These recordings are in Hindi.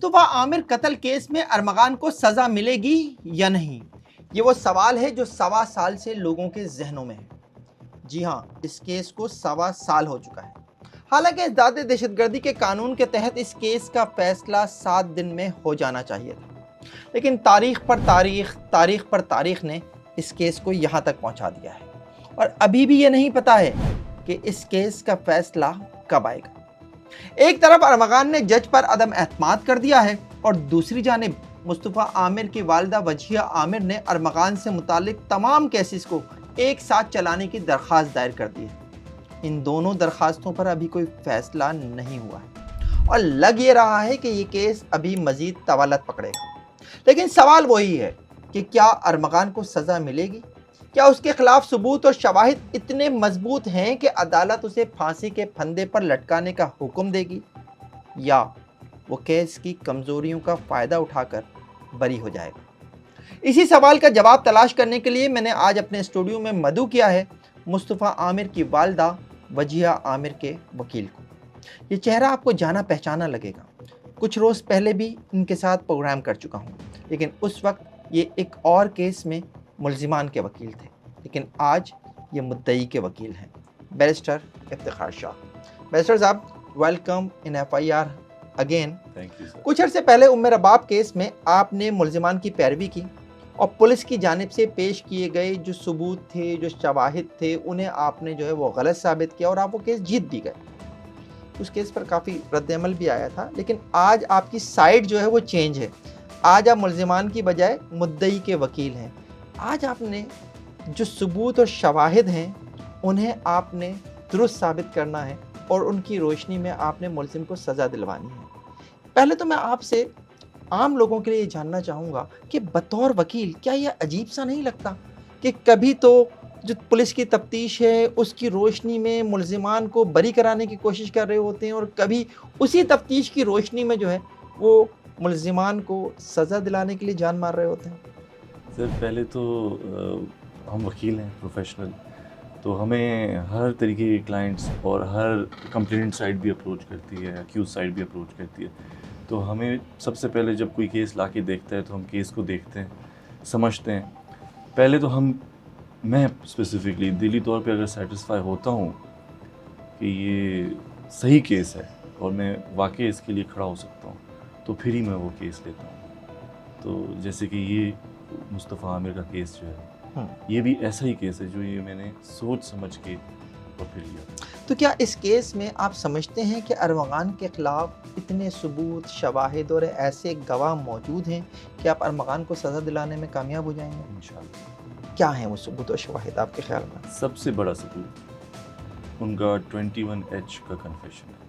मुस्तफ़ा आमिर कत्ल केस में अरमगान को सज़ा मिलेगी या नहीं, ये वो सवाल है जो सवा साल से लोगों के जहनों में है। जी हाँ, इस केस को सवा साल हो चुका है। हालांकि इज़दाद दहशतगर्दी के कानून के तहत इस केस का फैसला 7 दिन में हो जाना चाहिए था, लेकिन तारीख पर तारीख ने इस केस को यहाँ तक पहुँचा दिया है और अभी भी ये नहीं पता है कि इस केस का फैसला कब आएगा। एक तरफ अरमगान ने जज पर अदम एतमाद कर दिया है और दूसरी जानिब मुस्तफ़ा आमिर की वालिदा वजिया आमिर ने अरमगान से मुतालिक तमाम केसेस को एक साथ चलाने की दरख्वास्त दायर कर दी है। इन दोनों दरख्वास्तों पर अभी कोई फैसला नहीं हुआ है और लग ये रहा है कि ये केस अभी मजीद तवालत पकड़ेगा। लेकिन सवाल वही है कि क्या अरमगान को सज़ा मिलेगी? क्या उसके खिलाफ सबूत और शवाहिद इतने मजबूत हैं कि अदालत उसे फांसी के फंदे पर लटकाने का हुक्म देगी, या वो केस की कमज़ोरियों का फ़ायदा उठाकर बरी हो जाएगा? इसी सवाल का जवाब तलाश करने के लिए मैंने आज अपने स्टूडियो में मदऊ किया है मुस्तफ़ा आमिर की वालिदा वजिया आमिर के वकील को। ये चेहरा आपको जाना पहचाना लगेगा। कुछ रोज़ पहले भी इनके साथ प्रोग्राम कर चुका हूँ, लेकिन उस वक्त ये एक और केस में मुल्ज़िमान के वकील थे, लेकिन आज ये मुद्दई के वकील हैं, बैरिस्टर इफ्तिखार शाह। बैरिस्टर साहब, welcome in FIR again. Thank you sir. कुछ अर्से पहले उम्मे रबाब केस में आपने मुल्ज़िमान की पैरवी की और पुलिस की जानिब से पेश किए गए जो सबूत थे, जो शवाहिद थे, उन्हें आपने जो है वो गलत साबित किया और आप वो केस जीत भी गए। उस केस पर काफ़ी रद्दअमल भी आया था, लेकिन आज आपकी साइड जो है वो चेंज है। आज आप मुल्ज़िमान की बजाय मुद्दई के वकील हैं। आज आपने जो सबूत और शवाहिद हैं उन्हें आपने दुरुस्त साबित करना है और उनकी रोशनी में आपने मुल्ज़िम को सज़ा दिलवानी है। पहले तो मैं आपसे आम लोगों के लिए जानना चाहूँगा कि बतौर वकील क्या यह अजीब सा नहीं लगता कि कभी तो जो पुलिस की तफ्तीश है उसकी रोशनी में मुल्ज़िमान को बरी कराने की कोशिश कर रहे होते हैं और कभी उसी तफ्तीश की रोशनी में जो है वो मुल्ज़िमान को सज़ा दिलाने के लिए जान मार रहे होते हैं? सर, पहले तो हम वकील हैं, प्रोफेशनल, तो हमें हर तरीके के क्लाइंट्स और हर कंप्लेंट साइड भी अप्रोच करती है, अक्यूज साइड भी अप्रोच करती है। तो हमें सबसे पहले जब कोई केस लाके देखता है तो हम केस को देखते हैं, समझते हैं। पहले तो मैं स्पेसिफिकली दिली तौर पे अगर सेटिस्फाई होता हूँ कि ये सही केस है और मैं वाकई इसके लिए खड़ा हो सकता हूँ, तो फिर ही मैं वो केस लेता हूँ। तो जैसे कि ये मुस्तफ़ा आमिर का केस जो है, ये भी ऐसा ही केस है जो ये मैंने सोच समझ के और फिर लिया। तो क्या इस केस में आप समझते हैं कि अरमगान के ख़िलाफ़ इतने सबूत, शवाहिद और ऐसे गवाह मौजूद हैं कि आप अरमगान को सज़ा दिलाने में कामयाब हो जाएंगे? इंशाल्लाह। क्या हैं वो सबूत और शवाहिद आपके ख्याल में? सबसे बड़ा सबूत उनका 21H का कन्फेशन है।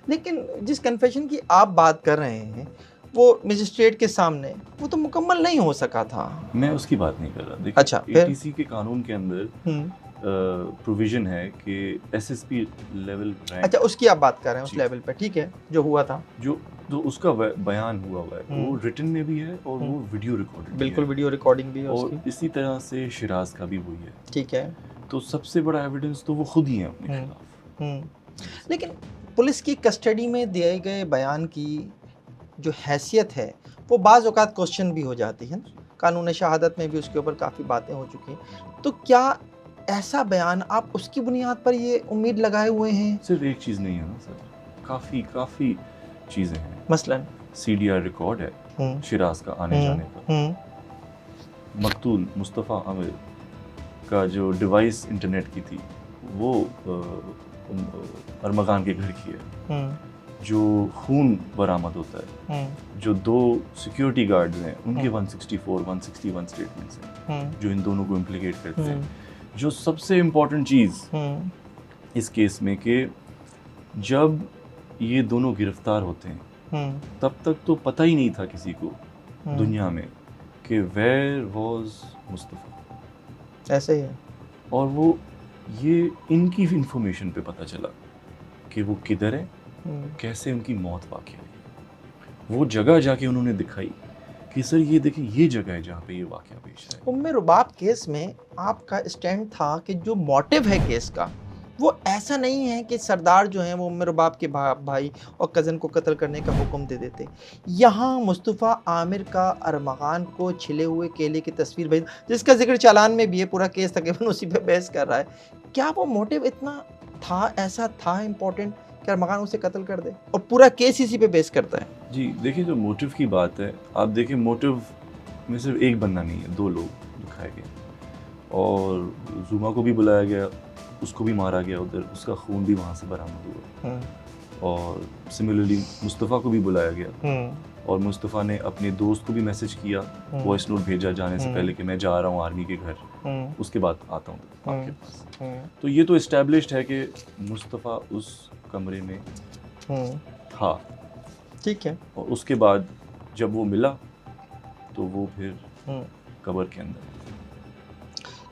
लेकिन जिस कन्फेशन की आप बात कर रहे हैं वो मजिस्ट्रेट के सामने वो तो मुकम्मल नहीं हो सका था। मैं उसकी बात नहीं कर रहा। देखिए, अच्छा, फिर? ATC के कानून के अंदर प्रोविजन है कि SSP लेवल रैंक। अच्छा, उसकी आप बात कर रहे हैं, उस जी। लेवल पे, ठीक है, जो हुआ था, जो उसका बयान हुआ है वो रिटन में भी है और वो वीडियो रिकॉर्डेड बिल्कुल वीडियो रिकॉर्डिंग भी है और उसकी, इसी तरह से शिराज का भी हुई है। ठीक है। तो सबसे बड़ा एविडेंस तो वो खुद ही है अपने खिलाफ। लेकिन पुलिस की कस्टडी में दिए गए बयान की जो हैसियत है वो बाज़ औक़ात क्वेश्चन भी हो जाती है ना। कानून शहादत में भी उसके ऊपर काफ़ी बातें हो चुकी हैं। तो क्या ऐसा बयान आप उसकी बुनियाद पर ये उम्मीद लगाए हुए हैं? सिर्फ एक चीज़ नहीं है ना सर, काफ़ी चीज़ें हैं। मसलन CDR रिकॉर्ड है शिराज का आने जाने का। मकतूल मुस्तफ़ा आमिर का जो डिवाइस इंटरनेट की थी वो अरमगान के घर की है। जो खून बरामद होता है, जो 2 सिक्योरिटी गार्ड्स हैं उनके 164, 161 स्टेटमेंट्स हैं जो इन दोनों को इम्प्लीकेट करते हैं। जो सबसे इम्पोर्टेंट चीज़ इस केस में कि जब ये दोनों गिरफ्तार होते हैं तब तक तो पता ही नहीं था किसी को दुनिया में कि वेयर वाज मुस्तफ़ा। ऐसे ही है। और वो ये इनकी इंफॉर्मेशन पे पता चला कि वो किधर है, कैसे उनकी मौत वाक़ई हुई। वो जगह जाके उन्होंने दिखाई कि सर ये देखिए ये जगह है जहाँ पे ये वाक़या पेश है। उम्मे रुबाब केस में आपका स्टैंड था कि जो मोटिव है केस का वो ऐसा नहीं है कि सरदार जो हैं वो मेरे बाप के भाई और कज़न को कत्ल करने का हुक्म दे देते। यहाँ मुस्तफ़ा आमिर का अरमगान को छिले हुए केले की तस्वीर भेज, जिसका जिक्र चालान में भी है, पूरा केस तकरीबन उसी पे बहस कर रहा है। क्या वो मोटिव इतना था, ऐसा था इम्पोर्टेंट कि अरमगान उसे कत्ल कर दे, और पूरा केस इसी पे बेस करता है? जी देखिए, जो मोटिव की बात है, आप देखिए मोटिव में सिर्फ एक बंदा नहीं है, 2 लोग दिखाए गए, और जुमा को भी बुलाया गया, उसको भी मारा गया उधर, उसका खून भी वहाँ से बरामद हुआ, और सिमिलरली मुस्तफ़ा को भी बुलाया गया, और मुस्तफ़ा ने अपने दोस्त को भी मैसेज किया, वॉइस नोट भेजा जाने से पहले कि मैं जा रहा हूँ आर्मी के घर, उसके बाद आता हूँ आपके पास। तो ये तो इस्टेब्लिश्ड है कि मुस्तफ़ा उस कमरे में था, ठीक है। और उसके बाद जब वो मिला तो वो फिर कब्र के अंदर।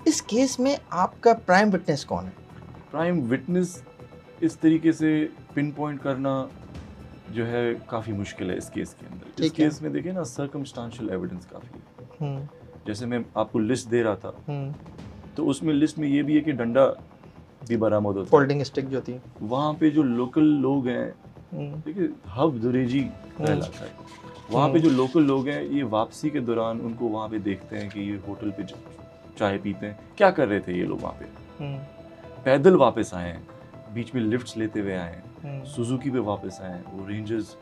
इस केस में आपका प्राइम विटनेस कौन है? प्राइम विटनेस इस तरीके से पिन पॉइंट करना जो है काफ़ी मुश्किल है इस केस के अंदर। इस केस में देखिए ना, सर्कमस्टांशियल एविडेंस काफ़ी है। जैसे मैं आपको लिस्ट दे रहा था, तो उसमें लिस्ट में ये भी है कि डंडा भी बरामद होता है, फोल्डिंग स्टिक जो थी। वहाँ पे जो लोकल लोग हैं, देखिए हब दुरेजी का इलाका है, वहाँ पे जो लोकल लोग हैं, ये वापसी के दौरान उनको वहाँ पे देखते हैं कि ये होटल पे चाय पीते हैं। क्या कर रहे थे ये लोग वहाँ पे? पैदल वापस आए हैं, बीच में लिफ्ट्स लेते हुए आए हैं, सुजुकी पे वापस आए हैं, वो रेंजर्स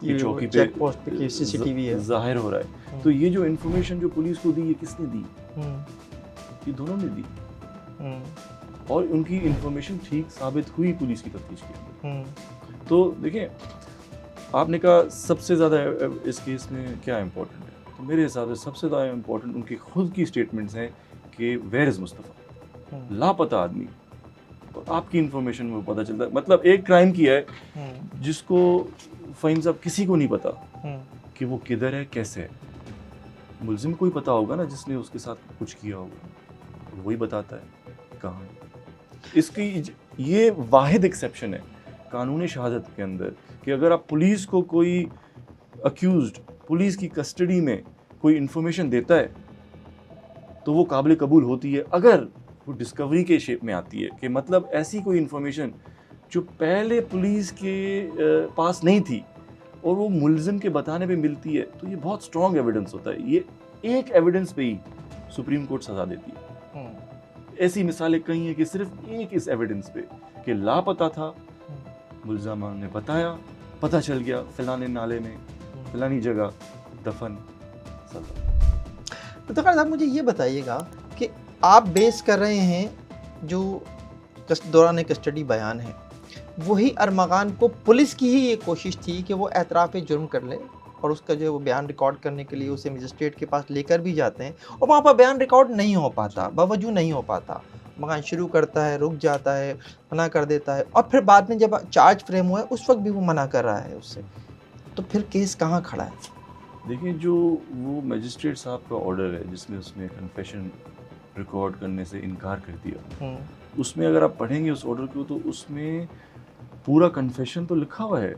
की चौकी पे पोस्ट पे सीसीटीवी है, जाहिर हो रहा है। तो ये जो इन्फॉर्मेशन जो पुलिस को दी, ये किसने दी? ये दोनों ने दी, और उनकी इन्फॉर्मेशन ठीक साबित हुई पुलिस की तफ्तीश के अंदर। तो देखिए, आपने कहा सबसे ज़्यादा इस केस में क्या इम्पोर्टेंट है, तो मेरे हिसाब से सबसे ज़्यादा इम्पोर्टेंट उनकी खुद की स्टेटमेंट्स हैं कि वेयर इज़ मुस्तफ़ा, लापता आदमी, और आपकी इन्फॉर्मेशन में पता चलता है। मतलब एक क्राइम किया है जिसको फ़हीम साहब किसी को नहीं पता कि वो किधर है, कैसे है। मुल्ज़िम को ही पता होगा ना, जिसने उसके साथ कुछ किया होगा, वही बताता है कहाँ है। इसकी ये वाहिद एक्सेप्शन है कानूनी शहादत के अंदर कि अगर आप पुलिस को कोई अक्यूज्ड पुलिस की कस्टडी में कोई इन्फॉर्मेशन देता है तो वो काबिल कबूल होती है, अगर वो डिस्कवरी के शेप में आती है, कि मतलब ऐसी कोई इन्फॉर्मेशन जो पहले पुलिस के पास नहीं थी और वो मुल्ज़िम के बताने पे मिलती है, तो ये बहुत स्ट्रॉन्ग एविडेंस होता है। ये एक एविडेंस पे ही सुप्रीम कोर्ट सज़ा देती है। ऐसी मिसालें कई हैं कि सिर्फ एक इस एविडेंस पे कि लापता था, मुल्ज़िम ने बताया, पता चल गया फलाने नाले में, फलानी जगह दफन, सज़ा। तो साहब मुझे ये बताइएगा कि आप बेस कर रहे हैं जो दौरान कस्टडी बयान है, वही अरमगान को पुलिस की ही ये कोशिश थी कि वो एतराफ़ जुर्म कर ले, और उसका जो है वो बयान रिकॉर्ड करने के लिए उसे मजिस्ट्रेट के पास लेकर भी जाते हैं, और वहाँ पर बयान रिकॉर्ड नहीं हो पाता, बावजूद नहीं हो पाता। मकान शुरू करता है, रुक जाता है, मना कर देता है, और फिर बाद में जब चार्ज फ्रेम हुआ है उस वक्त भी वो मना कर रहा है उससे। तो फिर केस कहाँ खड़ा है? देखिए, जो वो मजिस्ट्रेट साहब का ऑर्डर है जिसमें उसने कन्फेशन रिकॉर्ड करने से इनकार कर दिया, उसमें अगर आप पढ़ेंगे उस ऑर्डर को, तो उसमें पूरा कन्फेशन तो लिखा हुआ है।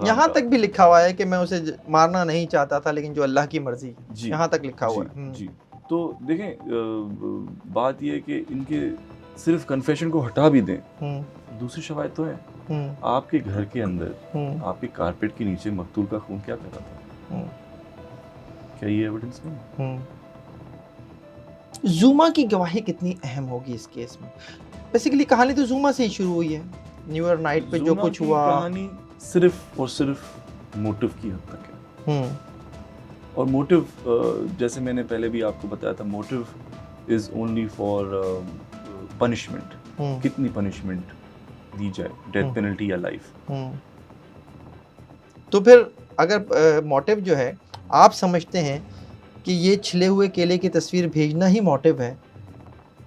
यहाँ तक भी लिखा हुआ है कि मैं उसे मारना नहीं चाहता था, लेकिन जो अल्लाह की मर्जी, यहाँ तक लिखा हुआ है। जी, तो देखें, बात यह है कि इनके सिर्फ कन्फेशन को हटा भी दें, दूसरी शवाहिद तो है। आपके घर के अंदर आपके कारपेट के नीचे मकतूल का खून क्या कर रहा था? क्या ये एविडेंस नहीं? जुमा की गवाही कितनी अहम होगी इस केस में? बेसिकली कहानी तो जुमा से ही शुरू हुई है, न्यू ईयर नाइट पे जो कुछ हुआ। कहानी सिर्फ और सिर्फ मोटिव की हद तक है, और मोटिव, जैसे मैंने पहले भी आपको बताया था, motive is only for punishment. कितनी पनिशमेंट दी जाए, डेथ पेनल्टी या लाइफ। तो फिर अगर मोटिव जो है आप समझते हैं कि ये छिले हुए केले की तस्वीर भेजना ही मोटिव है,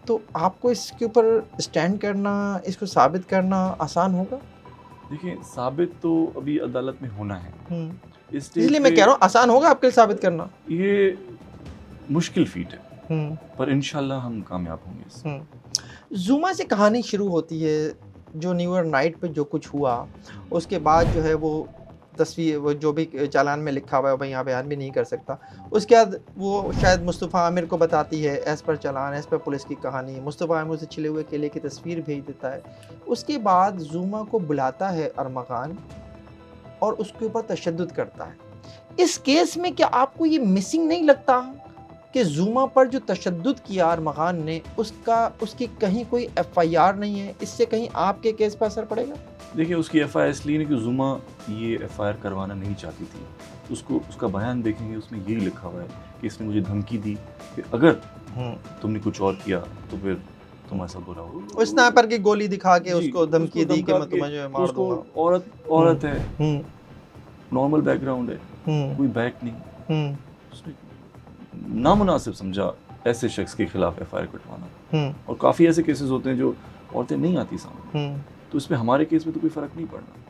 तो आपको इसके ऊपर स्टैंड करना, इसको साबित करना आसान होगा? देखिए, साबित तो अभी अदालत में होना है, इसलिए मैं कह रहा हूँ आसान होगा आपके लिए साबित करना? ये मुश्किल फीट है, पर इंशाल्लाह हम कामयाब होंगे इससे। जुमा से कहानी शुरू होती है, जो न्यू ईयर नाइट पे जो कुछ हुआ, उसके बाद जो है वो तस्वीर वो जो भी चालान में लिखा हुआ है भाई यहाँ बयान भी नहीं कर सकता। उसके बाद वो शायद मुस्तफ़ा आमिर को बताती है एज़ पर चालान, एज़ पर पुलिस की कहानी। मुस्तफ़ा आमिर उसे छिले हुए केले की तस्वीर भेज देता है। उसके बाद जुमा को बुलाता है अरमगान और उसके ऊपर तशद्दुद करता है। इस केस में क्या आपको ये मिसिंग नहीं लगता कि जुमा पर जो तशद्दुद किया अरमगान ने उसकी कहीं कोई FIR नहीं है? इससे कहीं आपके केस पर असर पड़ेगा? देखिए, उसकी FIR इसलिए नहीं कि जुमा ये FIR करवाना नहीं चाहती थी। उसका बयान देखेंगे, उसमें यही लिखा हुआ है कि इसने मुझे धमकी दी कि अगर तुमने कुछ और किया तो फिर तुम ऐसा बुरा हो। उस स्नाइपर की गोली दिखा के जी, उसको धमकी दी कि मैं तुम्हें जो है मार उसको दूंगा। औरत है, नॉर्मल बैकग्राउंड है, कोई बैक नहीं, उसने नामुनासिब समझा ऐसे शख्स के खिलाफ FIR कटवाना। और काफ़ी ऐसे केसेस होते हैं जो औरतें नहीं आती सामने, तो इसमें हमारे केस में तो कोई फ़र्क नहीं पड़ना।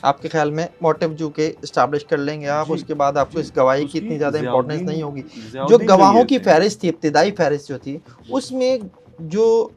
आपके ख्याल में मोटिव जो के इस्टेब्लिश कर लेंगे आप, उसके बाद आपको इस गवाही की इतनी ज़्यादा इंपॉर्टेंस नहीं होगी। जो गवाहों की फहरिस्त थी, इब्तिदाई फहरिस्त जो थी, उसमें जो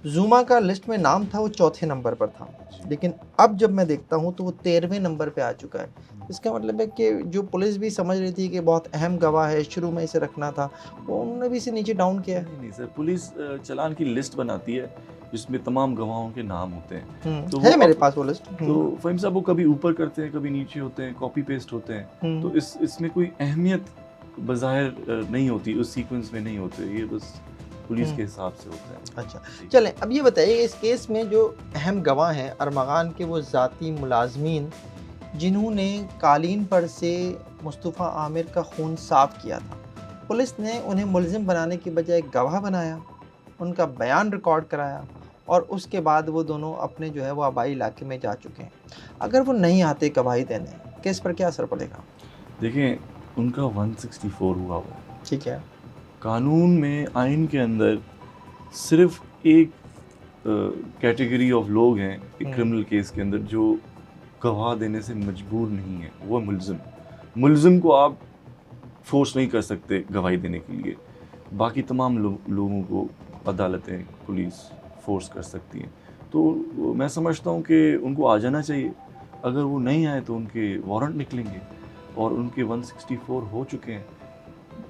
जुमा का लिस्ट में नाम था वो 4थे नंबर पर था, लेकिन अब जब मैं देखता हूँ तो वो 13वें नंबर पे आ चुका है। इसका मतलब है कि जो पुलिस भी समझ रही थी कि बहुत अहम गवाह है, शुरू में इसे रखना था, वो उन्होंने भी इसे नीचे डाउन किया है। नहीं सर, पुलिस चालान की लिस्ट बनाती है जिसमें तमाम गवाहों के नाम होते हैं। तो है मेरे पास वो लिस्ट। तो फ़हीम साहब वो कभी ऊपर करते हैं, कभी नीचे होते हैं, कॉपी पेस्ट होते हैं। तो इसमें कोई अहमियत बज़ाहिर नहीं होती, उस सीक्वेंस में नहीं होते, ये बस पुलिस के हिसाब से होता है। अच्छा, चलें अब ये बताइए इस केस में जो अहम गवाह हैं अरमगान के वो ज़ाती मुलाजमीन जिन्होंने कालीन पर से मुस्तफ़ा आमिर का खून साफ़ किया था, पुलिस ने उन्हें मुलजिम बनाने की बजाय गवाह बनाया, उनका बयान रिकॉर्ड कराया और उसके बाद वो दोनों अपने जो है वो आबाई इलाके में जा चुके हैं। अगर वो नहीं आते गवाही देने, केस पर क्या असर पड़ेगा? देखिए, उनका 164 हुआ हुआ है, ठीक है। कानून में, आइन के अंदर सिर्फ एक कैटेगरी ऑफ लोग हैं एक क्रिमिनल केस के अंदर जो गवाह देने से मजबूर नहीं है, वो मुलजिम। मुलजिम को आप फोर्स नहीं कर सकते गवाही देने के लिए, बाकी तमाम लोगों को अदालतें, पुलिस फोर्स कर सकती हैं। तो मैं समझता हूँ कि उनको आ जाना चाहिए। अगर वो नहीं आए तो उनके वारंट निकलेंगे और उनके 164 हो चुके हैं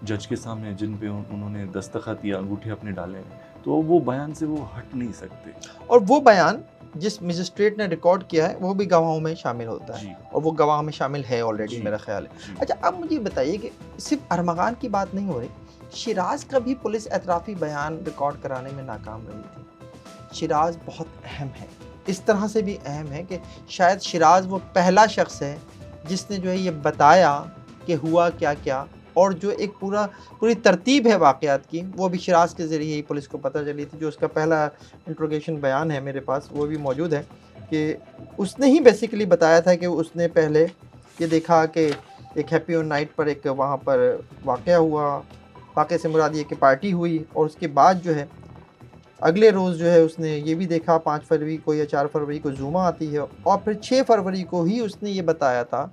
जज के सामने, जिन पे उन्होंने दस्तखत या अंगूठे अपने डाले हैं, तो वो बयान से वो हट नहीं सकते। और वो बयान जिस मजिस्ट्रेट ने रिकॉर्ड किया है वो भी गवाहों में शामिल होता है और वो गवाह में शामिल है ऑलरेडी, मेरा ख्याल है। अच्छा, अब मुझे बताइए कि सिर्फ अरमगान की बात नहीं हो रही, शिराज का भी पुलिस एतराफ़ी बयान रिकॉर्ड कराने में नाकाम रही थी। शिराज बहुत अहम है, इस तरह से भी अहम है कि शायद शिराज वो पहला शख्स है जिसने जो है ये बताया कि हुआ क्या क्या, और जो एक पूरी तरतीब है वाक़यात की वो भी शिराज के ज़रिए ही पुलिस को पता चली थी। जो उसका पहला इंट्रोगेशन बयान है मेरे पास वो भी मौजूद है कि उसने ही बेसिकली बताया था कि उसने पहले ये देखा कि एक हैप्पी ऑन नाइट पर एक वहाँ पर वाक़या हुआ, वाक़े से मुराद ये कि पार्टी हुई, और उसके बाद जो है अगले रोज़ जो है उसने ये भी देखा 5 फरवरी को या 4 फरवरी को जुमा आती है, और फिर 6 फरवरी को ही उसने ये बताया था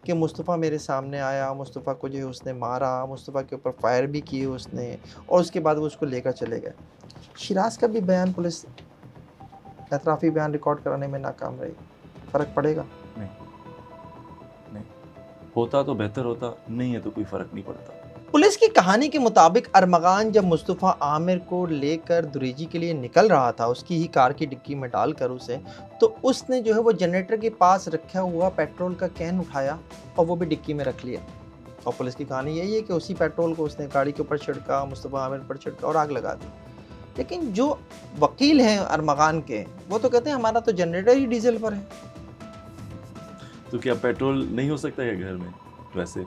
कि मुस्तफ़ा मेरे सामने आया, मुस्तफ़ा को जो है उसने मारा, मुस्तफ़ा के ऊपर फायर भी किए उसने, और उसके बाद वो उसको लेकर चले गए। शिराज का भी बयान पुलिस एतराफ़ी बयान रिकॉर्ड कराने में नाकाम रही, फ़र्क पड़ेगा? नहीं, होता तो बेहतर होता, नहीं है तो कोई फ़र्क नहीं पड़ता। पुलिस की कहानी के मुताबिक अरमगान जब मुस्तफ़ा आमिर को लेकर दुरेजी के लिए निकल रहा था, उसकी ही कार की डिक्की में डालकर उसे, तो उसने जो है वो जनरेटर के पास रखा हुआ पेट्रोल का कैन उठाया और वो भी डिक्की में रख लिया। और पुलिस की कहानी यही है कि उसी पेट्रोल को उसने गाड़ी के ऊपर छिड़का, मुस्तफ़ा आमिर पर छिड़का और आग लगा दी। लेकिन जो वकील हैं अरमगान के, वो तो कहते हैं हमारा तो जनरेटर ही डीजल पर है। तो क्या पेट्रोल नहीं हो सकता है घर में? वैसे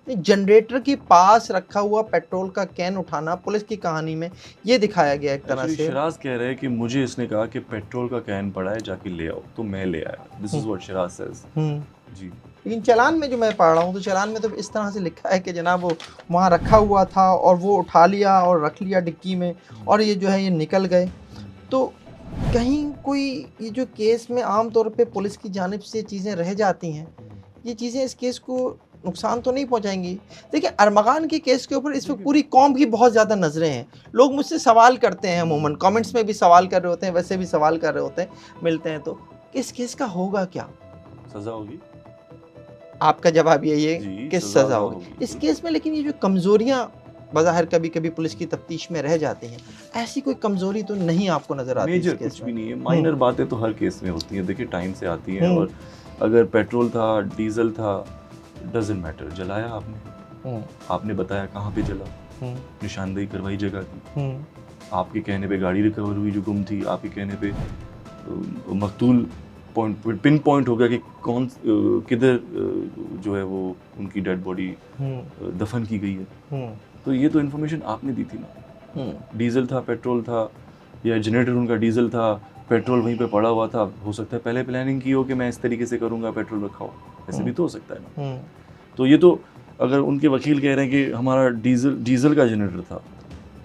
जनरेटर के पास रखा हुआ पेट्रोल का कैन उठाना पुलिस की कहानी में ये दिखाया गया एक तरह से। शिराज कह रहे हैं कि मुझे इसने कहा कि पेट्रोल का कैन पड़ा है, जाके ले आओ, तो मैं ले आया। This is what Shiraz says. जी, लेकिन चालान में जो मैं पढ़ रहा हूँ तो चालान में तो इस तरह से लिखा है कि जनाब वो वहाँ रखा हुआ था और वो उठा लिया और रख लिया डिक्की में, और ये जो है ये निकल गए। तो कहीं कोई ये जो केस में आम तौर पे पुलिस की जानिब से चीज़ें रह जाती हैं, ये चीज़ें इस केस को नुकसान तो नहीं पहुंचाएंगी? देखिए, अरमगान के केस के ऊपर इस पर पूरी कौम की बहुत ज़्यादा नज़रें हैं। लोग मुझसे सवाल करते हैं, अमूमन कमेंट्स में भी सवाल कर रहे होते हैं, वैसे भी सवाल कर रहे होते हैं, मिलते हैं तो इस केस का होगा क्या? सज़ा होगी। आपका जवाब यही है जी, कि सज़ा सज़ा होगी, होगी। इस बिल्कुल। केस में लेकिन ये जो कमज़ोरियाँ बज़ाहिर कभी-कभी पुलिस की तफ्तीश में रह जाती हैं, ऐसी कोई कमज़ोरी तो नहीं आपको नज़र आती इस मेजर केस कुछ में? भी नहीं है, हुँ, माइनर बातें तो हर केस में होती हैं, देखिए टाइम से आती हैं। हुँ, और अगर पेट्रोल था, डीज़ल था, डज़न्ट मैटर, जलाया आपने, हुँ, आपने बताया कहाँ पे जला, हुँ, निशानदेही करवाई जगह की, हुँ, आपके कहने पे गाड़ी रिकवर हुई जो गुम थी, आपके कहने पे मकतूल पिन पॉइंट हो गया कि किधर जो है वो उनकी डेड बॉडी हुँ, दफन की गई है। हुँ, तो ये तो इन्फॉर्मेशन आपने दी थी ना। हुँ, डीज़ल था, पेट्रोल था, या जनरेटर उनका डीज़ल था, पेट्रोल वहीं पे पड़ा हुआ था। हो सकता है पहले प्लानिंग की हो कि मैं इस तरीके से करूँगा, पेट्रोल रखा हो, ऐसे भी हुँ, तो हो सकता है ना। हुँ, तो ये तो अगर उनके वकील कह रहे हैं कि हमारा डीज़ल का जनरेटर था,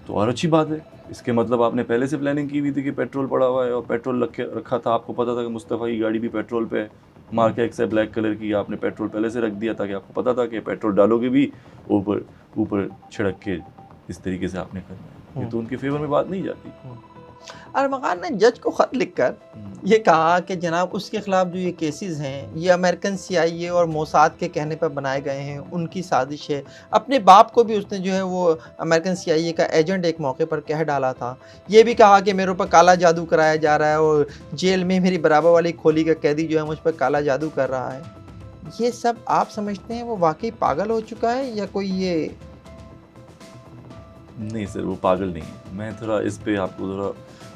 तो और अच्छी बात है। इसके मतलब आपने पहले से प्लानिंग की हुई थी कि पेट्रोल पड़ा हुआ है और पेट्रोल रखा था, आपको पता था कि मुस्तफ़ा की गाड़ी भी पेट्रोल पे है, मार्क एक्स है ब्लैक कलर की, आपने पेट्रोल पहले से रख दिया था कि आपको पता था कि पेट्रोल डालोगे भी ऊपर ऊपर छिड़क के इस तरीके से आपने करना है। ये हुँ, तो उनके फेवर में बात नहीं जाती। हुँ। अरमग़ान ने जज को ख़त लिखकर ये कहा कि जनाब उसके ख़िलाफ़ जो ये केसेस हैं, ये अमेरिकन सीआईए और मोसाद के कहने पर बनाए गए हैं, उनकी साज़िश है। अपने बाप को भी उसने जो है वो अमेरिकन सीआईए का एजेंट एक मौके पर कह डाला था। ये भी कहा कि मेरे ऊपर काला जादू कराया जा रहा है और जेल में मेरी बराबर वाली खोली का कैदी जो है मुझ पर काला जादू कर रहा है। ये सब आप समझते हैं वो वाक़ई पागल हो चुका है या कोई ये नहीं सर, वो पागल नहीं है। मैं थोड़ा इस पे आपको थोड़ा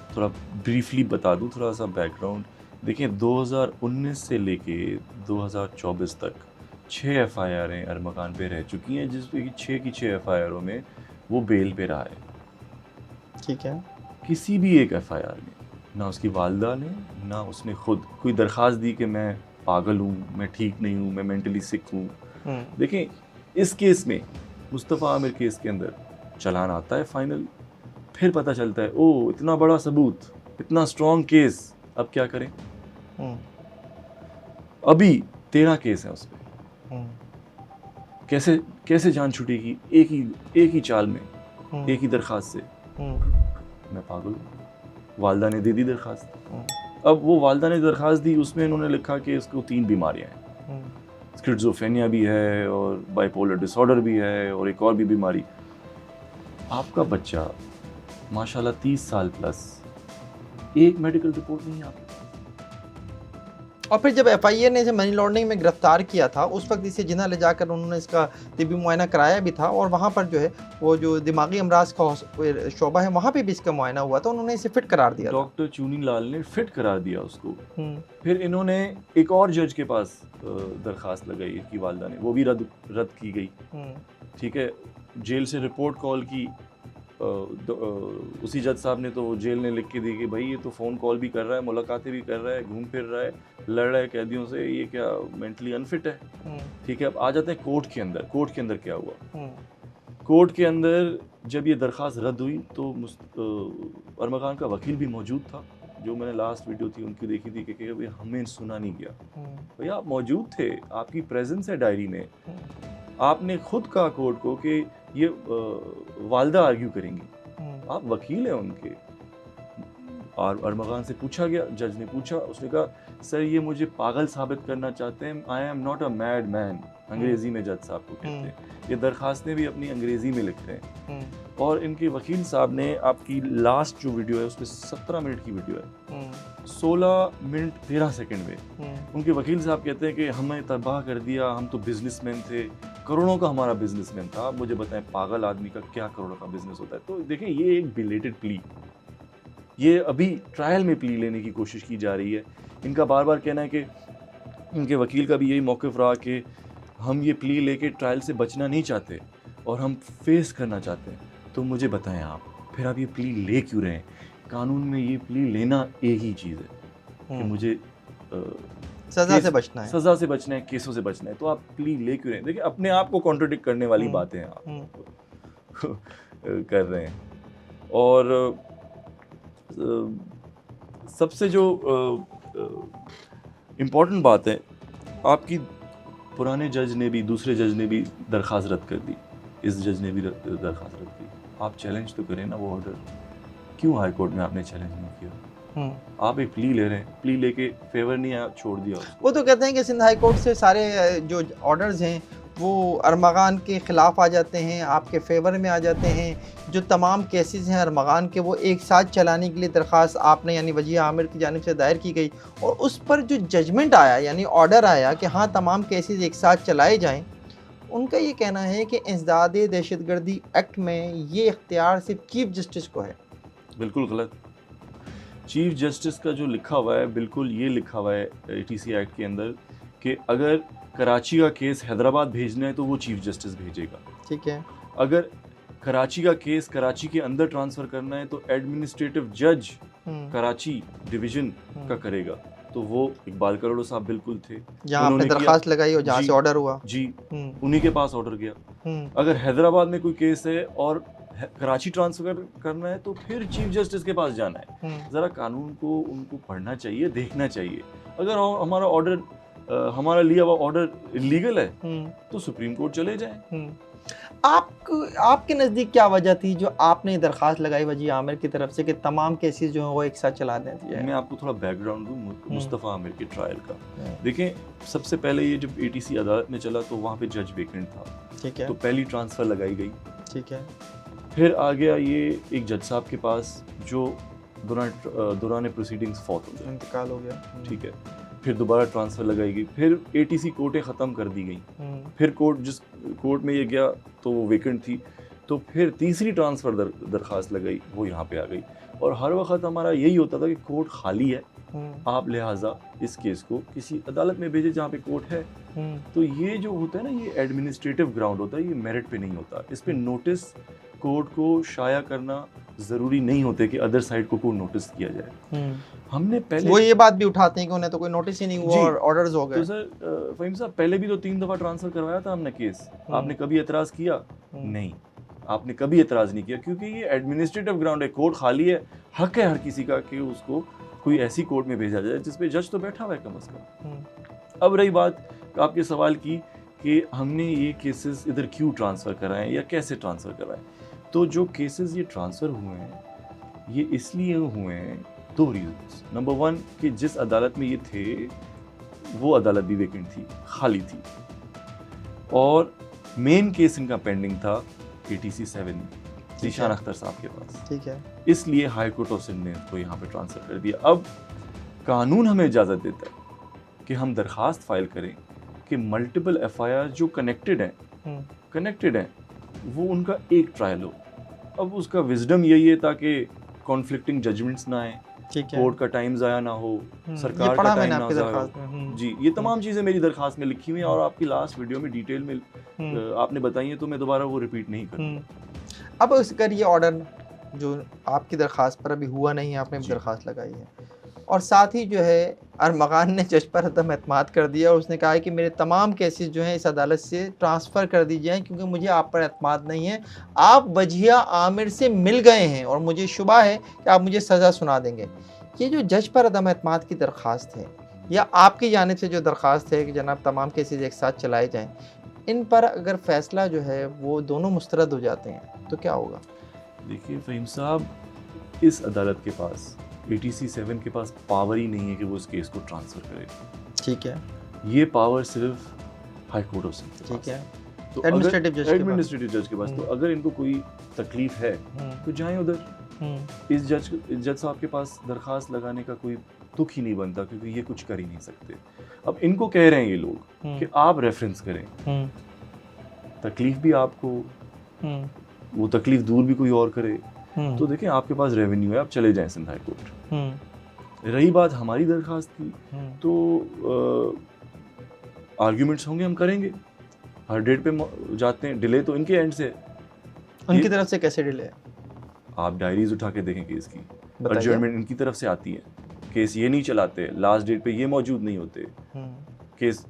थोड़ा ब्रीफली बता दूँ, थोड़ा सा बैकग्राउंड। देखिए 2019 से लेके 2024 तक 6 एफआईआरें अरमग़ान पे रह चुकी हैं, जिसमें कि 6 की 6 एफआईआरों में वो बेल पे रहा है। ठीक है? किसी भी एक एफआईआर में ना उसकी वालिदा ने, ना उसने खुद कोई दरख्वास्त दी कि मैं पागल हूँ, मैं ठीक नहीं हूँ, मैं मेंटली सिक हूँ। हुँ, देखें, इस केस में मुस्तफ़ा आमिर केस के अंदर चालान आता है फाइनल, फिर पता चलता है ओह इतना बड़ा सबूत, इतना स्ट्रॉन्ग केस, अब क्या करें। हुँ, अभी 13 केस हैं उस पे, हुँ, कैसे कैसे जान छूटेगी एक ही चाल में, हुँ, एक ही दरख्वास्त से। हुँ, मैं पागल हूँ, वालिदा ने दे दी दरख्वास्त। हुँ, अब वो वालिदा ने दरख्वास्त दी, उसमें इन्होंने लिखा कि इसको 3 बीमारियां हैं, हुँ, स्किज़ोफ्रेनिया भी है और बाइपोलर डिसऑर्डर भी है और एक और भी बीमारी। आपका बच्चा माशाल्लाह 30 साल प्लस, एक मेडिकल रिपोर्ट नहीं है आपके पास। और फिर जब एफआईए ने इसे मनी लॉन्ड्रिंग में गिरफ्तार किया था, उस वक़्त इसे जिन्ना ले जाकर उन्होंने इसका तिब्बी मुआयना कराया भी था और वहाँ पर जो है, वो जो दिमागी अमराज का शोबा है, वहाँ पे भी इसका मुआयना हुआ था, उन्होंने इसे फिट करार दिया था। डॉक्टर चूनी लाल ने फिट करार दिया उसको। हुँ, फिर इन्होंने एक और जज के पास दरख्वास्त लगाई इनकी वालिदा ने, वो भी रद्द की गई। हुँ, ठीक है, जेल से रिपोर्ट कॉल की, उसी जज साहब ने तो जेल ने लिख के दी कि भाई ये तो फ़ोन कॉल भी कर रहा है, मुलाकातें भी कर रहा है, घूम फिर रहा है, लड़ रहा है कैदियों से, ये क्या मेंटली अनफिट है। हुँ, ठीक है, अब आ जाते हैं कोर्ट के अंदर। कोर्ट के अंदर क्या हुआ? हुँ, कोर्ट के अंदर जब ये दरख्वास्त रद्द हुई तो अरमग़ान का वकील भी मौजूद था, जो मैंने लास्ट वीडियो थी उनकी देखी थी कि भाई हमें सुना नहीं गया। हुँ, भैया आप मौजूद थे, आपकी प्रेजेंस है डायरी में, हुँ, आपने खुद कहा कोर्ट को कि ये वालिदा आर्ग्यू करेंगी, हुँ, आप वकील हैं उनके। और अरमग़ान से पूछा गया, जज ने पूछा, उसने कहा सर ये मुझे पागल साबित करना चाहते हैं, I am not a mad man, अंग्रेज़ी में जज साहब को कहते हैं। ये दरख्वास्तें भी अपनी अंग्रेज़ी में लिख रहे हैं। हुँ, और इनके वकील साहब ने आपकी लास्ट जो वीडियो है उसमें 17 मिनट की वीडियो है, हुँ, 16 मिनट 13 सेकंड में हुँ, उनके वकील साहब कहते हैं कि हमें तबाह कर दिया, हम तो बिजनेसमैन थे, करोड़ों का हमारा बिजनेसमैन था, आप मुझे बताएं पागल आदमी का क्या करोड़ों का बिजनेस होता है। तो देखें ये एक बिलेटेड प्ली, ये अभी ट्रायल में प्ली लेने की कोशिश की जा रही है। इनका बार बार कहना है कि इनके वकील का भी यही मौक़िफ़ रहा कि हम ये प्ली लेके ट्रायल से बचना नहीं चाहते और हम फेस करना चाहते हैं। तो मुझे बताएं आप, फिर आप ये प्ली ले क्यों रहे हैं? कानून में ये प्ली लेना एक ही चीज़ है कि हुँ, मुझे सज़ा से बचना है। सज़ा से बचना है, केसों से बचना है, तो आप प्ली ले क्यों रहे हैं? देखिए अपने आप को कॉन्ट्रडिक्ट करने वाली हुँ, बातें आप हुँ, कर रहे हैं। और सबसे जो इम्पोर्टेंट बात है, आपकी पुराने जज ने भी, दूसरे जज ने भी दरख्वास्त रद्द कर दी, इस जज ने भी दरख्वास्त रद्द की। आप चैलेंज तो करें ना वो ऑर्डर, क्यों हाई कोर्ट में आपने चैलेंज नहीं किया? आप एक प्ली ले रहे हैं, प्ली लेके फेवर नहीं आया, छोड़ दिया उसको। वो तो कहते हैं कि सिंध हाई कोर्ट से सारे जो ऑर्डर्स हैं वो अरमगान के ख़िलाफ़ आ जाते हैं, आपके फेवर में आ जाते हैं। जो तमाम केसेस हैं अरमगान के वो एक साथ चलाने के लिए दरख्वास्त आपने यानी वज़ीर आमिर की जानिब से दायर की गई और उस पर जो जजमेंट आया यानी ऑर्डर आया कि हाँ तमाम केसेस एक साथ चलाए जाएँ, उनका ये कहना है कि इंसदाद दहशतगर्दी एक्ट में ये इख्तियार सिर्फ चीफ जस्टिस को है। बिल्कुल गलत। चीफ जस्टिस का जो लिखा हुआ है, बिल्कुल ये लिखा हुआ है ATC एक्ट के अंदर कि अगर कराची का केस हैदराबाद भेजना है तो वो चीफ जस्टिस भेजेगा। ठीक है। अगर कराची का केस कराची के अंदर ट्रांसफ़र करना है तो एडमिनिस्ट्रेटिव जज कराची डिवीज़न का करेगा। तो वो इकबाल करोड़ो साहब बिल्कुल थे, जहाँ आपने दरख्वास्त लगाई और जहाँ से ऑर्डर हुआ जी, उन्हीं के पास ऑर्डर गया। अगर हैदराबाद में कोई केस है और कराची ट्रांसफर करना है तो फिर चीफ जस्टिस के पास जाना है। ज़रा कानून को उनको पढ़ना चाहिए, देखना चाहिए। अगर हमारा ऑर्डर हमारा लिया हुआ ऑर्डर इलीगल है तो सुप्रीम कोर्ट चले जाएं। आपके नज़दीक क्या वजह थी जो आपने दरख्वास्त लगाई वज़ीर आमिर की तरफ से कि तमाम केसेस जो हैं वो एक साथ चला दें दिया? मैं आपको थोड़ा बैकग्राउंड दूं मुस्तफ़ा आमिर के ट्रायल का। देखें, सबसे पहले ये जब ATC अदालत में चला तो वहाँ पे जज वेकेंट था। ठीक है। तो पहली ट्रांसफ़र लगाई गई। ठीक है। फिर आ गया ये एक जज साहब के पास जो दौरान प्रोसीडिंग्स फौत हो गया, इंतकाल हो गया। ठीक है। फिर दोबारा ट्रांसफ़र लगाई गई। फिर ATC कोर्टें ख़त्म कर दी गई। फिर जिस कोर्ट में ये गया तो वो वेकेंट थी। तो फिर तीसरी ट्रांसफ़र दरख्वास्त लगाई, वो यहाँ पे आ गई। और हर वक्त हमारा यही होता था कि कोर्ट खाली है, आप लिहाजा इस केस को किसी अदालत में भेजें जहाँ पे कोर्ट है। तो ये जो होता है ना, ये एडमिनिस्ट्रेटिव ग्राउंड होता है, ये मेरिट पे नहीं होता। इस पे नोटिस कोर्ट को शाया करना ज़रूरी नहीं होते कि अदर साइड को कोई नोटिस किया जाए। हमने पहले वो ये बात भी उठाते हैं कि उन्हें तो कोई नोटिस ही नहीं हुआ और ऑर्डर्स हो गए। तो सर फ़हीम साहब, पहले भी तो 3 दफ़ा ट्रांसफ़र करवाया था हमने केस। आपने कभी एतराज़ किया? नहीं, आपने कभी एतराज़ नहीं किया, क्योंकि ये एडमिनिस्ट्रेटिव ग्राउंड है, कोर्ट खाली है। हक है हर किसी का कि उसको कोई ऐसी कोर्ट में भेजा जाए जिस पे जज तो बैठा हुआ है कम अज़ कम। अब रही बात आपके सवाल की कि हमने ये केसेस इधर क्यों ट्रांसफ़र कराएं या कैसे ट्रांसफ़र कराएं, तो जो केसेस ये ट्रांसफ़र हुए हैं ये इसलिए हुए हैं, 2 रीज़न्स। नंबर 1 कि जिस अदालत में ये थे वो अदालत भी वेकेंट थी, खाली थी। और मेन केस इनका पेंडिंग था ATC 7 ज़ीशान अख्तर साहब के पास। ठीक है। इसलिए हाई कोर्ट ऑफ सिंध ने इसको यहाँ पे ट्रांसफ़र कर दिया। अब कानून हमें इजाज़त देता है कि हम दरख्वास्त फाइल करें कि मल्टीपल FIR जो कनेक्टेड हैं वो उनका एक ट्रायल हो। अब उसका विजडम यही है ताकि कॉन्फ्लिक्टिंग जजमेंट्स ना आए, कोर्ट का टाइम ज़ाया ना हो, सरकार का टाइम ना ज़ाया हो। जी, ये तमाम चीज़ें मेरी दरख्वास्त में लिखी हुई हैं और आपकी लास्ट वीडियो में डिटेल में आपने बताई हैं, तो मैं दोबारा वो रिपीट नहीं करूँगा। अब अगर ये ऑर्डर जो आपकी दरख्वास्त पर अभी हुआ नहीं है, आपने दरख्वास्त लगाई है, और साथ ही जो है अरमगान ने जज पर अदम एतमाद कर दिया और उसने कहा है कि मेरे तमाम केसेस जो हैं इस अदालत से ट्रांसफ़र कर दी जाएँ क्योंकि मुझे आप पर एतमाद नहीं है। आप वज़ीर आमिर से मिल गए हैं और मुझे शुबा है कि आप मुझे सज़ा सुना देंगे। ये जो जज पर अदम एतमाद की दरख्वास्त है या आपकी जानिब से जो दरख्वास्त है कि जनाब तमाम केसेस एक साथ चलाए जाएँ, इन पर अगर फ़ैसला जो है वो दोनों मुस्तरद हो जाते हैं तो क्या होगा? देखिए फ़हीम साहब, इस अदालत के पास ATC 7 के पास पावर ही नहीं है कि वो इस केस को ट्रांसफ़र करे। ठीक है। ये पावर सिर्फ हाई कोर्ट ऑफ सिंध के पास। ठीक है। तो एडमिनिस्ट्रेटिव जज के पास। तो अगर इनको कोई तकलीफ है तो जाएं उधर। इस जज साहब के पास दरख्वास्त लगाने का कोई तुक ही नहीं बनता, क्योंकि ये कुछ कर ही नहीं सकते। अब इनको कह रहे हैं ये लोग कि आप रेफरेंस करें, तकलीफ भी आपको, वो तकलीफ दूर भी कोई और करे। तो देखें, आपके पास रेवेन्यू है, आप चले जाएं सिंध हाई कोर्ट। रही बात हमारी दरख्वास्त की, तो आर्ग्यूमेंट्स होंगे, हम करेंगे, हर डेट पे जाते हैं। डिले तो इनके एंड से, उनकी तरफ से कैसे डिले है? आप डायरीज उठा के देखें केस की, एडजर्नमेंट इनकी तरफ से आती है। केस ये नहीं चलाते, लास्ट डेट पे ये मौजूद नहीं होते। केस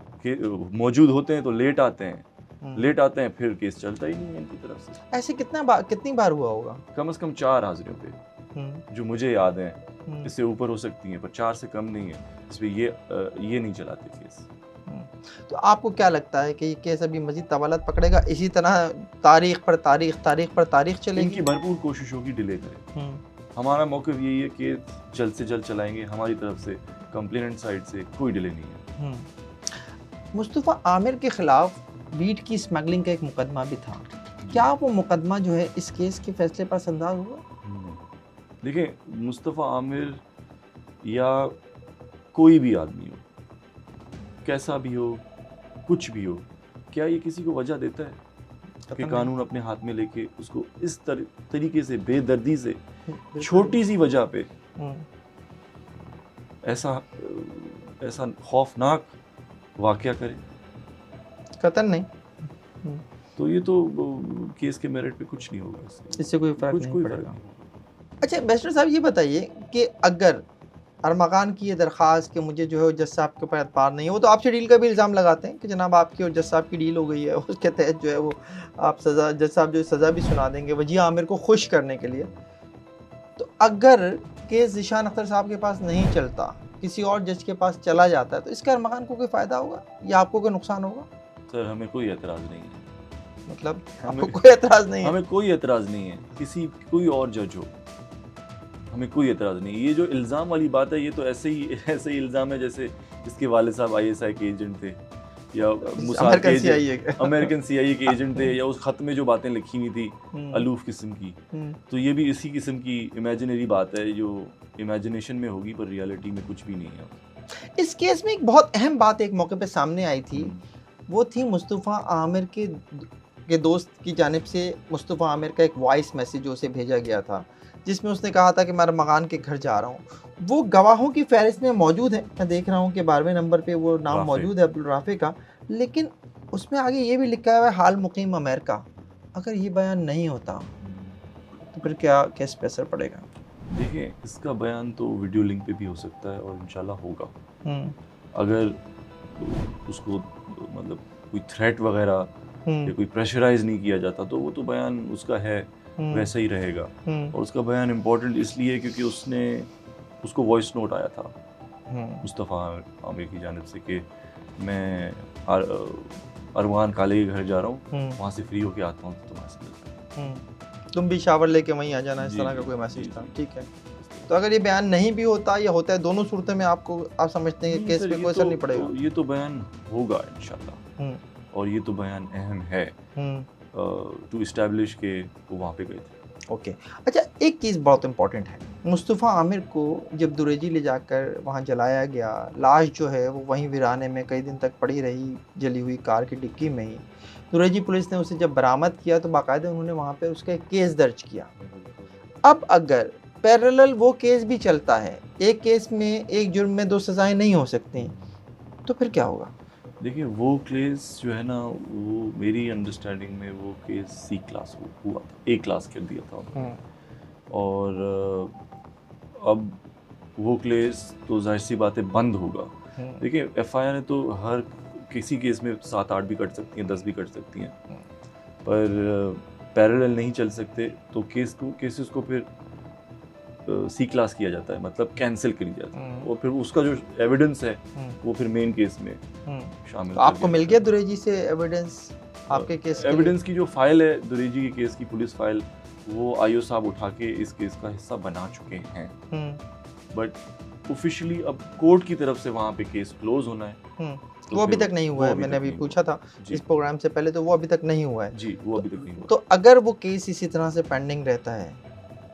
मौजूद होते हैं तो लेट आते हैं, फिर केस चलता ही नहीं है इनकी तरफ से। ऐसे कितनी बार हुआ होगा? कम से कम 4 हाजिरियों पे जो मुझे याद है। इससे ऊपर हो सकती हैं पर 4 से कम नहीं है। इसमें ये नहीं चलाते केस। तो आपको क्या लगता है कि ये केस अभी मजीद तवालत पकड़ेगा, इसी तरह तारीख पर तारीख चलेगी? इनकी भरपूर कोशिश होगी डिले करें। हमारा मौक़िफ़ यही है कि जल्द से जल्द चलाएंगे, हमारी तरफ से कंप्लेनेंट साइड से कोई डिले नहीं है। मुस्तफ़ा आमिर के खिलाफ वीट की स्मगलिंग का एक मुकदमा भी था, क्या वो मुकदमा जो है इस केस के फैसले पर असरअंदाज हुआ? देखिए, मुस्तफ़ा आमिर या कोई भी आदमी हो, कैसा भी हो, कुछ भी हो, क्या ये किसी को वजह देता है कि कानून अपने हाथ में लेके उसको इस तरीके से बेदर्दी से छोटी सी वजह पे ऐसा खौफनाक वाक़या करे? कतन नहीं। तो ये तो केस के मेरिट पे कुछ नहीं होगा, इससे कोई फर्क कुछ नहीं कोई पड़ेगा। फर्क नहीं होगा। अच्छा बैरिस्टर साहब ये बताइए कि अगर अरमगान की ये दरख्वास्त कि मुझे जो है जज साहब के ऊपर एतबार नहीं है, वो तो आपसे डील का भी इल्ज़ाम लगाते हैं कि जनाब आपकी और जज साहब की डील हो गई है, उसके तहत जो है वो आप सज़ा, जज साहब जो सज़ा भी सुना देंगे वजीह आमिर को खुश करने के लिए। तो अगर केस ज़ीशान अख्तर साहब के पास नहीं चलता, किसी और जज के पास चला जाता है, तो इसका अरमगान को कोई फ़ायदा होगा या आपको कोई नुकसान होगा? सर, हमें कोई एतराज़ नहीं है। मतलब आपको कोई एतराज़ नहीं है? हमें कोई एतराज़ नहीं है, कोई और जज हो, हमें कोई एतराज़ नहीं है। ये जो इल्ज़ाम वाली बात है, ये तो ऐसे ही इल्ज़ाम है जैसे इसके वालिद साहब ISI के एजेंट थे या मुसाद के अमेरिकन CIA के एजेंट थे, या उस ख़त में जो बातें लिखी हुई थी अलूफ किस्म की, तो ये भी इसी किस्म की इमेजिनरी बात है जो इमेजिनेशन में होगी पर रियलिटी में कुछ भी नहीं है। इस केस में एक बहुत अहम बात एक मौके पे सामने आई थी, वो थी मुस्तफ़ा आमिर के दोस्त की जानिब से मुस्तफ़ा आमिर का एक वॉइस मैसेज जो उसे भेजा गया था, जिसमें उसने कहा था कि मैं अरमगान के घर जा रहा हूँ। वो गवाहों की फहरिस्त में मौजूद है, मैं देख रहा हूँ कि 12वें नंबर पे वो नाम मौजूद है अब्दुल राफ़े का, लेकिन उसमें आगे ये भी लिखा हुआ है हाल मुकीम अमेरिका। अगर ये बयान नहीं होता तो फिर क्या केस पे असर पड़ेगा? देखिए, इसका बयान तो वीडियो लिंक पे भी हो सकता है और इंशाल्लाह होगा। अगर उसको मतलब कोई थ्रेट वगैरह या कोई प्रेशराइज नहीं किया जाता तो वो तो बयान उसका है वैसा ही रहेगा। और उसका बयान इम्पोर्टेंट इसलिए क्योंकि उसको वॉइस नोट आया था मुस्तफ़ा आमिर की जानिब से कि मैं अरमान काले के घर जा रहा हूँ, वहाँ से फ्री होके आता हूँ तो तुम्हारे से मिलता हूँ, तुम भी शावर लेके वहीं आ जाना, इस तरह का कोई मैसेज था। ठीक है, तो अगर ये बयान नहीं भी होता या होता है, दोनों सूरतों में आप समझते हैं कि केस पे कोई असर नहीं पड़ेगा? ये तो बयान होगा इंशाल्लाह, और ये तो बयान अहम है टू इस्टेब्लिश के वो वहाँ पे गए थे। ओके। अच्छा, एक चीज़ बहुत इम्पोर्टेंट है, मुस्तफ़ा आमिर को जब दुरेजी ले जाकर वहाँ जलाया गया, लाश जो है वो वहीं वीराने में कई दिन तक पड़ी रही, जली हुई कार की डिक्की में ही। दुरेजी पुलिस ने उसे जब बरामद किया तो बाकायदा उन्होंने वहाँ पे उसका एक केस दर्ज किया। अब अगर पैरेलल वो केस भी चलता है, एक केस में एक जुर्म में 2 सज़ाएँ नहीं हो सकती, तो फिर क्या होगा? देखिए, वो केस जो है ना, वो मेरी अंडरस्टैंडिंग में वो केस C क्लास हुआ था, A क्लास कर दिया था उन्होंने। और अब वो केस तो जाहिर सी बात है बंद होगा। देखिए, FIR तो हर किसी केस में 7-8 भी कट सकती हैं, 10 भी कट सकती हैं, पर पैरेलल नहीं चल सकते, तो केसेस को फिर C क्लास किया जाता है, मतलब कैंसिल कर दिया जाता है, और फिर उसका जो एविडेंस है वो फिर मेन केस में शामिल। तो आपको मिल गया दुरेजी से एविडेंस आपके केस? एविडेंस की जो फाइल है दुरेजी के केस की, पुलिस फाइल, वो IO साहब उठा के इस केस का हिस्सा बना चुके हैं, बट ऑफिशियली अब कोर्ट की तरफ से वहाँ पे केस क्लोज होना है, तो वो अभी तक नहीं हुआ है। मैंने अभी पूछा था इस प्रोग्राम से पहले, तो वो अभी तक नहीं हुआ है। जी, वो अभी तक नहीं हुआ। तो अगर वो केस इसी तरह से पेंडिंग रहता है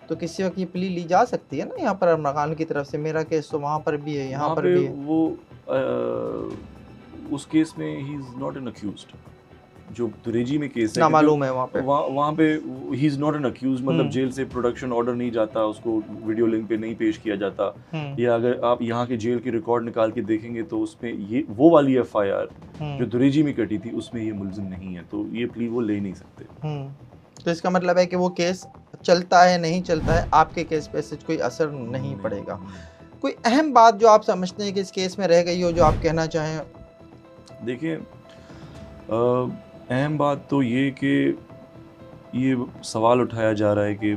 तो किसी वक्त ये प्ली ली जा सकती है ना, यहाँ पर अरमगान की तरफ से मेरा केस तो वहाँ पर भी है, यहाँ पर भी है। वो उस केस में he is not an accused, जो दुरेजी में केस है ना मालूम है वहाँ पे he is not an accused, मतलब जेल से प्रोडक्शन ऑर्डर नहीं जाता, उसको वीडियो लिंक पे नहीं पेश किया जाता, या अगर आप यहाँ के जेल की रिकॉर्ड निकाल के देखेंगे तो उसमें ये वो वाली FIR जो दुरेजी में कटी थी उसमें ये मुलजिम नहीं है, तो ये प्ली वो ले नहीं सकते। तो इसका मतलब है कि वो केस चलता है नहीं चलता है, आपके केस पे ऐसे कोई असर नहीं पड़ेगा। कोई अहम बात जो आप समझते हैं कि इस केस में रह गई हो, जो आप कहना चाहें? देखिए, अहम बात तो ये कि ये सवाल उठाया जा रहा है कि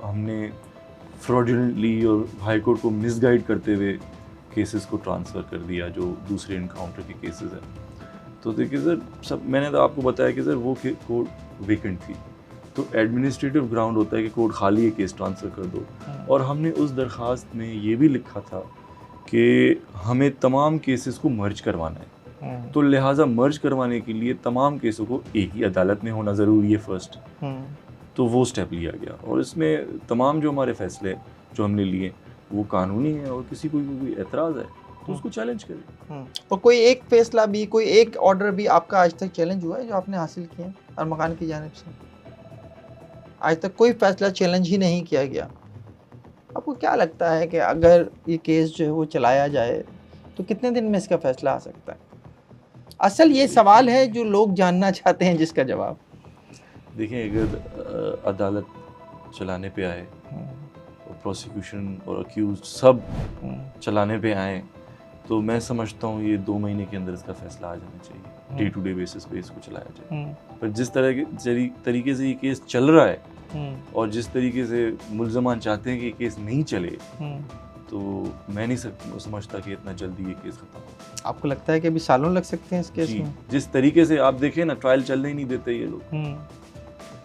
हमने फ्रॉडुलेंटली और हाई कोर्ट को मिसगाइड करते हुए केसेस को ट्रांसफ़र कर दिया जो दूसरे इनकाउंटर के केसेस हैं। तो देखिए सर, मैंने तो आपको बताया कि सर वो कोर्ट वेकेंट थी, तो एडमिनिस्ट्रेटिव ग्राउंड होता है कि कोर्ट खाली है, केस ट्रांसफ़र कर दो। और हमने उस दरख्वास्त में ये भी लिखा था कि हमें तमाम केसेस को मर्ज करवाना है, तो लिहाजा मर्ज करवाने के लिए तमाम केसों को एक ही अदालत में होना ज़रूरी है फर्स्ट। तो वो स्टेप लिया गया और इसमें तमाम जो हमारे फैसले जो हमने लिए वो कानूनी है, और किसी को कोई एतराज़ है तो उसको चैलेंज करें। और कोई एक फैसला भी, कोई एक ऑर्डर भी आपका आज तक चैलेंज हुआ है जो आपने हासिल किया अरमगान की जानिब से? आज तक कोई फैसला चैलेंज ही नहीं किया गया। आपको क्या लगता है कि अगर ये केस जो है वो चलाया जाए तो कितने दिन में इसका फैसला आ सकता है? असल ये सवाल है जो लोग जानना चाहते हैं, जिसका जवाब। देखिए, अगर अदालत चलाने पे आए और प्रोसिक्यूशन और अक्यूज सब चलाने पे आए तो मैं समझता हूँ ये 2 महीने के अंदर इसका फैसला आ जाना चाहिए। डे टू डे बेसिस पे इसको चलाया जाए। पर जिस तरीके से ये केस चल रहा है और जिस तरीके से मुल्ज़मान चाहते हैं कि ये केस नहीं चले, तो मैं नहीं समझता कि इतना जल्दी ये केस खत्म हो। आपको लगता है कि अभी सालों लग सकते हैं इस केस में? जिस तरीके से आप देखें ना, ट्रायल चलने ही नहीं देते ये लोग।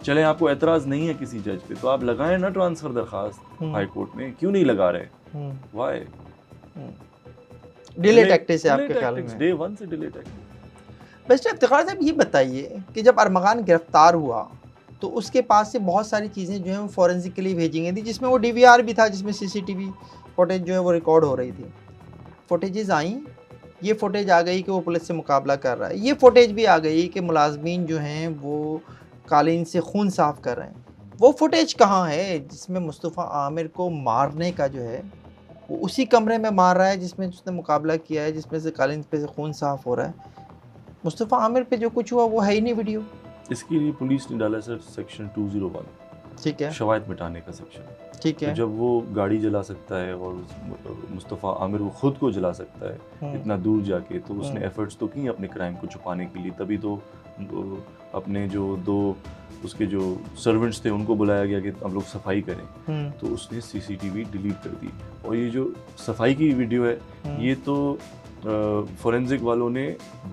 चले, आपको एतराज़ नहीं है किसी जज पे तो आप लगाएं ना ट्रांसफ़र दरखास्त हाई कोर्ट में, क्यों नहीं लगा रहे? वाई? डिले टैक्टिक्स है आपके ख्याल में? डे 1 से डिले टैक्टिक्स। मिस्टर इफ्तिखार साहब, ये बताइए कि जब अरमगान गिरफ्तार हुआ तो उसके पास से बहुत सारी चीज़ें जो हैं वो फॉरेंसिक के लिए भेजी गई थी, जिसमें वो DVR भी था, जिसमें CCTV फुटेज जो है वो रिकॉर्ड हो रही थी। फुटेजेस आई, ये फुटेज आ गई कि वो पुलिस से मुकाबला कर रहा है, ये फुटेज भी आ गई कि मुलाजमीन जो हैं वो कालीन से खून साफ कर रहे हैं। वो फुटेज कहाँ है जिसमें मुस्तफ़ा आमिर को मारने का जो है वो उसी कमरे में मार रहा है जिसमें उसने मुकाबला किया है, जिसमें से कालीन पे से खून साफ हो रहा है? मुस्तफ़ा आमिर पे जो कुछ हुआ वो है ही नहीं वीडियो। इसके लिए पुलिस ने डाला सर सेक्शन 201, ठीक है, शवायद मिटाने का सेक्शन। ठीक है। तो जब वो गाड़ी जला सकता है और मुस्तफ़ा आमिर वो खुद को जला सकता है इतना दूर जाके, तो उसने एफर्ट्स तो की अपने क्राइम को छुपाने के लिए। तभी तो अपने जो 2 उसके जो सर्वेंट्स थे उनको बुलाया गया कि हम लोग सफाई करें, तो उसने CCTV डिलीट कर दी। और ये जो सफाई की वीडियो है ये तो फोरेंसिक वालों ने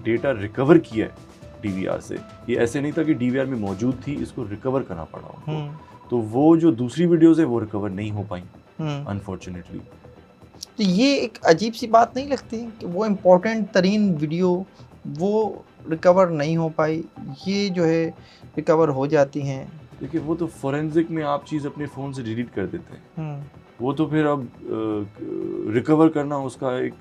डेटा रिकवर किया है DVR से। ये ऐसे नहीं था कि DVR में मौजूद थी, इसको रिकवर करना पड़ा उनको। तो वो जो दूसरी वीडियोस है वो रिकवर नहीं हो पाई अनफॉर्चुनेटली। तो ये एक अजीब सी बात नहीं लगती कि वो इम्पोर्टेंट तरीन वीडियो वो रिकवर नहीं हो पाई, ये जो है रिकवर हो जाती हैं? देखिए, वो तो फोरेंसिक में आप चीज़ अपने फ़ोन से डिलीट कर देते हैं, वो तो फिर अब रिकवर करना उसका एक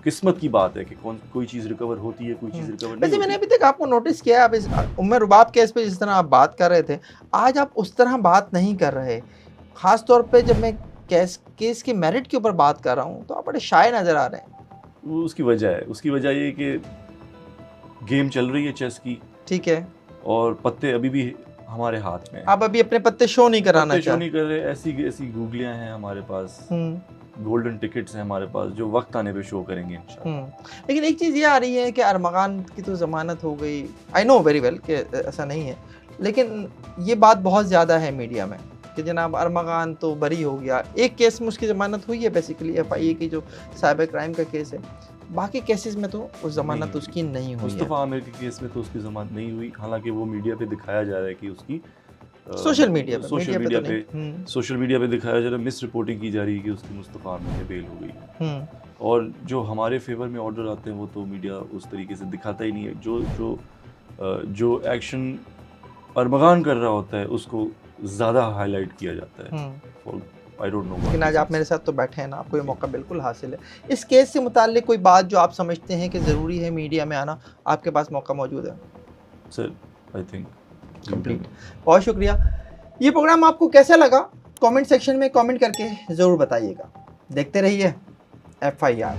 किस्मत की बात है कि कोई चीज़ रिकवर होती है, कोई चीज़ रिकवर नहीं। वैसे मैंने अभी तक आपको नोटिस किया है, आप इस उम्र रुबाब केस पे जिस तरह आप बात कर रहे थे, आज आप उस तरह बात नहीं कर रहे। ख़ास तौर पे जब मैं केस के मेरिट के ऊपर बात कर रहा हूँ तो आप बड़े शाय नज़र आ रहे हैं। वो उसकी वजह ये कि गेम चल रही है चेस की, ठीक है, और पत्ते अभी भी हमारे हाथ में। आप अभी अपने पत्ते शो नहीं कराना शो नहीं कर रहे। ऐसी गूगलियां हैं हमारे पास, गोल्डन टिकट्स हैं हमारे पास जो वक्त आने पे शो करेंगे इंशाल्लाह। लेकिन एक चीज़ ये आ रही है कि अरमगान की तो ज़मानत हो गई, आई नो वेरी वेल कि ऐसा नहीं है, लेकिन ये बात बहुत ज़्यादा है मीडिया में कि जनाब अरमगान तो बरी हो गया। एक केस में उसकी ज़मानत हुई है, बेसिकली FIA की जो साइबर क्राइम का केस है, बाकी केसेस में तो उस ज़मानत उसकी नहीं हुई। मुस्तफ़ा आमिर के केस में तो उसकी ज़मानत नहीं हुई, हालांकि वो मीडिया पे दिखाया जा रहा है कि उसकी सोशल मीडिया पे दिखाया जा रहा है, मिस रिपोर्टिंग की जा रही है कि उसकी मुस्तफ़ा आमिर में बेल हो गई। और जो हमारे फेवर में ऑर्डर आते हैं वो तो मीडिया उस तरीके से दिखाता ही नहीं है। जो एक्शन अरमगान कर रहा होता है उसको ज़्यादा हाईलाइट किया जाता है। I don't know। लेकिन आज आप मेरे साथ तो बैठे हैं ना, आपको ये मौका बिल्कुल हासिल है। इस केस से मुताल्लिक कोई बात जो आप समझते हैं कि ज़रूरी है मीडिया में आना, आपके पास मौका मौजूद है? Sir, I think complete. बहुत शुक्रिया। ये प्रोग्राम आपको कैसा लगा कमेंट सेक्शन में कमेंट करके ज़रूर बताइएगा। देखते रहिए FIR।